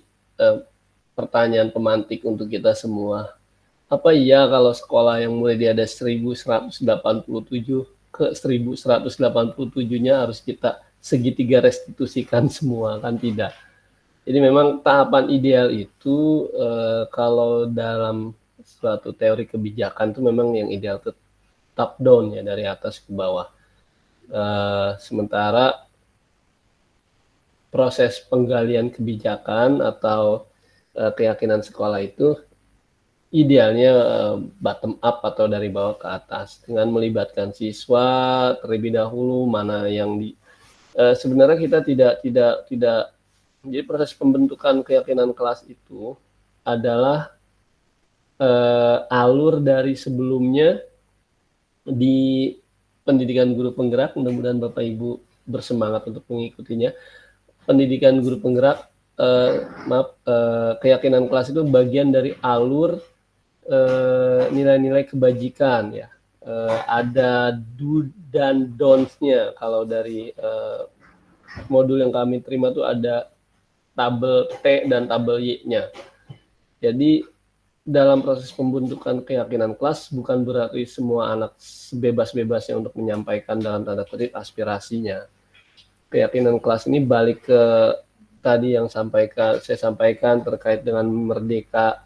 pertanyaan pemantik untuk kita semua. Apa iya kalau sekolah yang mulai di ada 1187 ke 1187-nya harus kita segitiga restitusikan semua? Kan tidak. Jadi memang tahapan ideal itu kalau dalam suatu teori kebijakan itu memang yang ideal itu top down ya, dari atas ke bawah. Sementara proses penggalian kebijakan atau keyakinan sekolah itu idealnya bottom up atau dari bawah ke atas dengan melibatkan siswa terlebih dahulu, mana yang sebenarnya kita tidak. Jadi proses pembentukan keyakinan kelas itu adalah alur dari sebelumnya di pendidikan guru penggerak. Mudah-mudahan Bapak Ibu bersemangat untuk mengikutinya. Pendidikan guru penggerak, keyakinan kelas itu bagian dari alur nilai-nilai kebajikan ya. Ada do dan don'ts-nya. Kalau dari modul yang kami terima tuh ada tabel T dan tabel Y-nya. Jadi dalam proses pembentukan keyakinan kelas bukan berarti semua anak sebebas-bebasnya untuk menyampaikan dalam tanda kutip aspirasinya. Keyakinan kelas ini balik ke tadi yang saya sampaikan terkait dengan merdeka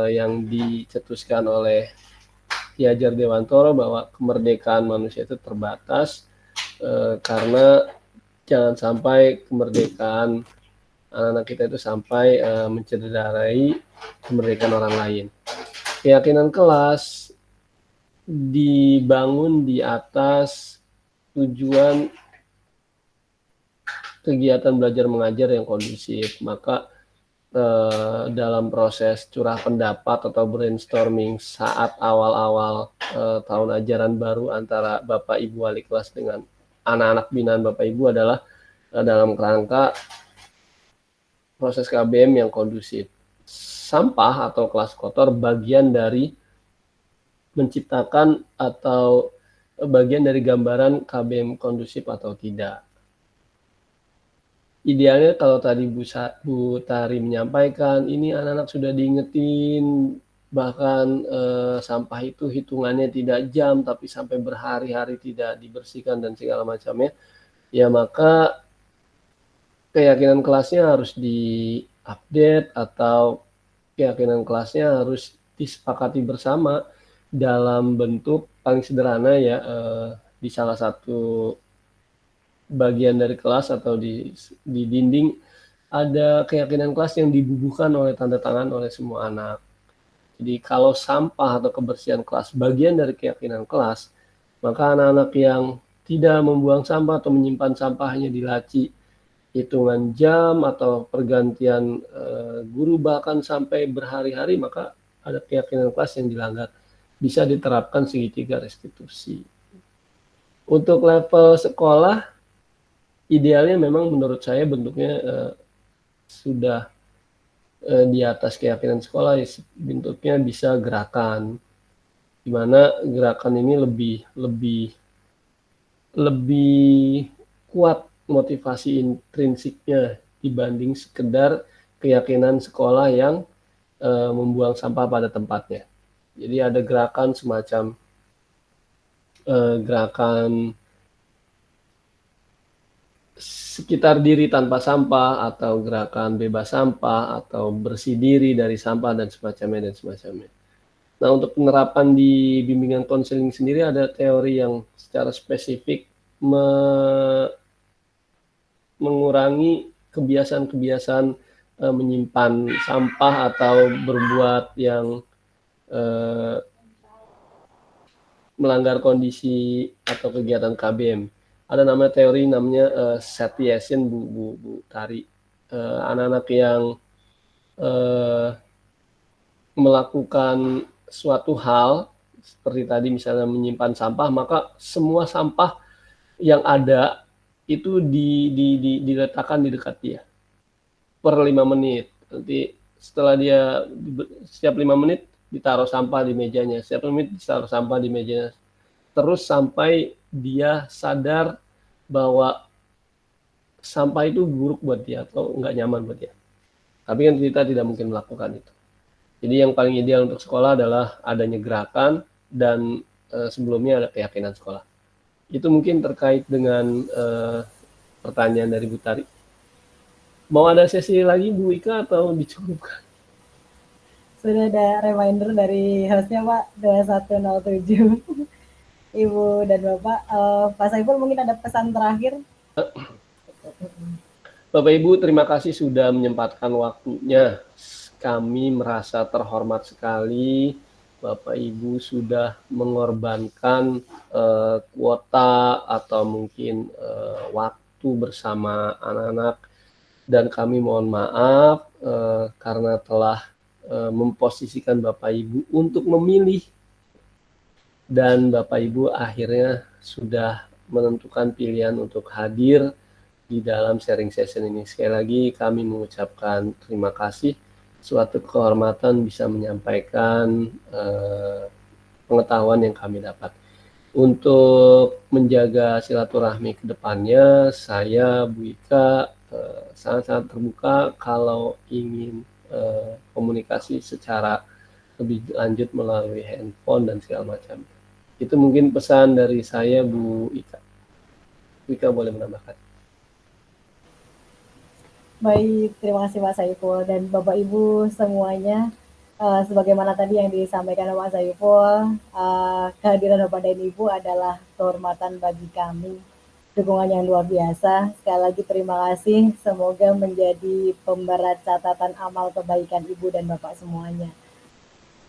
yang dicetuskan oleh Ki Hajar Dewantoro, bahwa kemerdekaan manusia itu terbatas karena jangan sampai kemerdekaan anak-anak kita itu sampai mencederai kemerdekaan orang lain. Keyakinan kelas dibangun di atas tujuan kegiatan belajar mengajar yang kondusif. Maka dalam proses curah pendapat atau brainstorming saat awal-awal tahun ajaran baru antara Bapak Ibu wali kelas dengan anak-anak binaan Bapak Ibu adalah dalam kerangka proses KBM yang kondusif. Sampah atau kelas kotor bagian dari menciptakan atau bagian dari gambaran KBM kondusif atau tidak. Idealnya kalau tadi Bu Tari menyampaikan, ini anak-anak sudah diingetin, bahkan sampah itu hitungannya tidak jam, tapi sampai berhari-hari tidak dibersihkan dan segala macamnya, ya maka keyakinan kelasnya harus di-update atau keyakinan kelasnya harus disepakati bersama dalam bentuk paling sederhana ya, di salah satu bagian dari kelas atau di dinding ada keyakinan kelas yang dibubuhkan oleh tanda tangan oleh semua anak. Jadi kalau sampah atau kebersihan kelas bagian dari keyakinan kelas, maka anak-anak yang tidak membuang sampah atau menyimpan sampahnya di laci hitungan jam atau pergantian guru bahkan sampai berhari-hari, maka ada keyakinan kelas yang dilanggar. Bisa diterapkan segitiga restitusi. Untuk level sekolah, idealnya memang menurut saya bentuknya sudah di atas keyakinan sekolah, bentuknya bisa gerakan, di mana gerakan ini lebih kuat motivasi intrinsiknya dibanding sekedar keyakinan sekolah yang membuang sampah pada tempatnya. Jadi ada gerakan semacam gerakan sekitar diri tanpa sampah, atau gerakan bebas sampah, atau bersih diri dari sampah, dan semacamnya. Nah, untuk penerapan di bimbingan konseling sendiri ada teori yang secara spesifik mengurangi kebiasaan-kebiasaan menyimpan sampah atau berbuat yang melanggar kondisi atau kegiatan KBM. Ada teori namanya satiation, Bu Tari. Anak-anak yang melakukan suatu hal seperti tadi misalnya menyimpan sampah, maka semua sampah yang ada itu diletakkan di dekat dia per 5 menit. Nanti setelah dia setiap 5 menit ditaruh sampah di mejanya, setiap 5 menit ditaruh sampah di mejanya, terus sampai dia sadar bahwa sampah itu buruk buat dia atau nggak nyaman buat dia. Tapi kan kita tidak mungkin melakukan itu. Jadi yang paling ideal untuk sekolah adalah adanya gerakan dan sebelumnya ada keyakinan sekolah. Itu mungkin terkait dengan pertanyaan dari Bu Tari. Mau ada sesi lagi Bu Ika atau dicukupkan? Sudah ada reminder dari hostnya Pak 2107. Ibu dan Bapak, Pak Saiful mungkin ada pesan terakhir? Bapak Ibu, terima kasih sudah menyempatkan waktunya. Kami merasa terhormat sekali. Bapak Ibu sudah mengorbankan kuota atau mungkin waktu bersama anak-anak, dan kami mohon maaf karena telah memposisikan Bapak Ibu untuk memilih, dan Bapak Ibu akhirnya sudah menentukan pilihan untuk hadir di dalam sharing session ini. Sekali lagi kami mengucapkan terima kasih, suatu kehormatan bisa menyampaikan pengetahuan yang kami dapat. Untuk menjaga silaturahmi ke depannya, saya Bu Ika sangat-sangat terbuka kalau ingin komunikasi secara lebih lanjut melalui handphone dan segala macam. Itu mungkin pesan dari saya, Bu Ika. Bu Ika boleh menambahkan. Baik, terima kasih Pak Saiful dan Bapak Ibu semuanya. Sebagaimana tadi yang disampaikan Pak Saiful, kehadiran Bapak dan Ibu adalah kehormatan bagi kami, dukungan yang luar biasa. Sekali lagi terima kasih, semoga menjadi pemberat catatan amal kebaikan Ibu dan Bapak semuanya.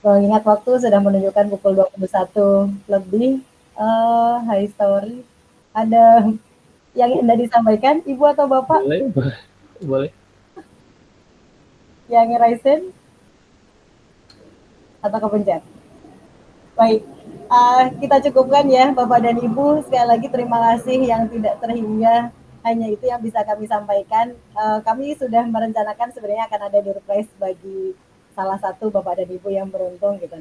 Mengingat waktu sudah menunjukkan pukul 21 lebih, Hai Story, ada yang hendak disampaikan Ibu atau Bapak? Boleh. Yang ngeraisen atau kepencet? Baik, kita cukupkan ya Bapak dan Ibu. Sekali lagi terima kasih yang tidak terhingga. Hanya itu yang bisa kami sampaikan. Kami sudah merencanakan sebenarnya akan ada door prize bagi salah satu Bapak dan Ibu yang beruntung gitu.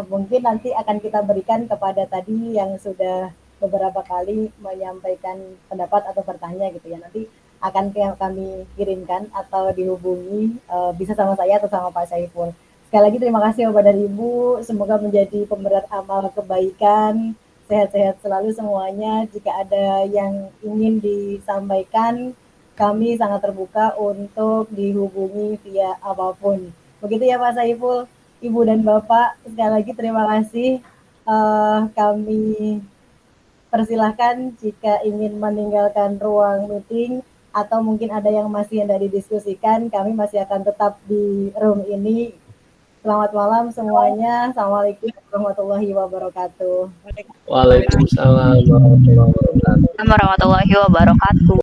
Mungkin nanti akan kita berikan kepada tadi yang sudah beberapa kali menyampaikan pendapat atau bertanya gitu ya. Nanti akan kami kirimkan atau dihubungi, bisa sama saya atau sama Pak Saiful. Sekali lagi terima kasih Bapak dan Ibu, semoga menjadi pemberat amal kebaikan, sehat-sehat selalu semuanya. Jika ada yang ingin disampaikan, kami sangat terbuka untuk dihubungi via apapun. Begitu ya Pak Saiful, Ibu dan Bapak, sekali lagi terima kasih. Kami persilahkan jika ingin meninggalkan ruang meeting atau mungkin ada yang masih hendak didiskusikan, kami masih akan tetap di room ini. Selamat malam semuanya. Assalamualaikum warahmatullahi wabarakatuh. Waalaikumsalam warahmatullahi wabarakatuh.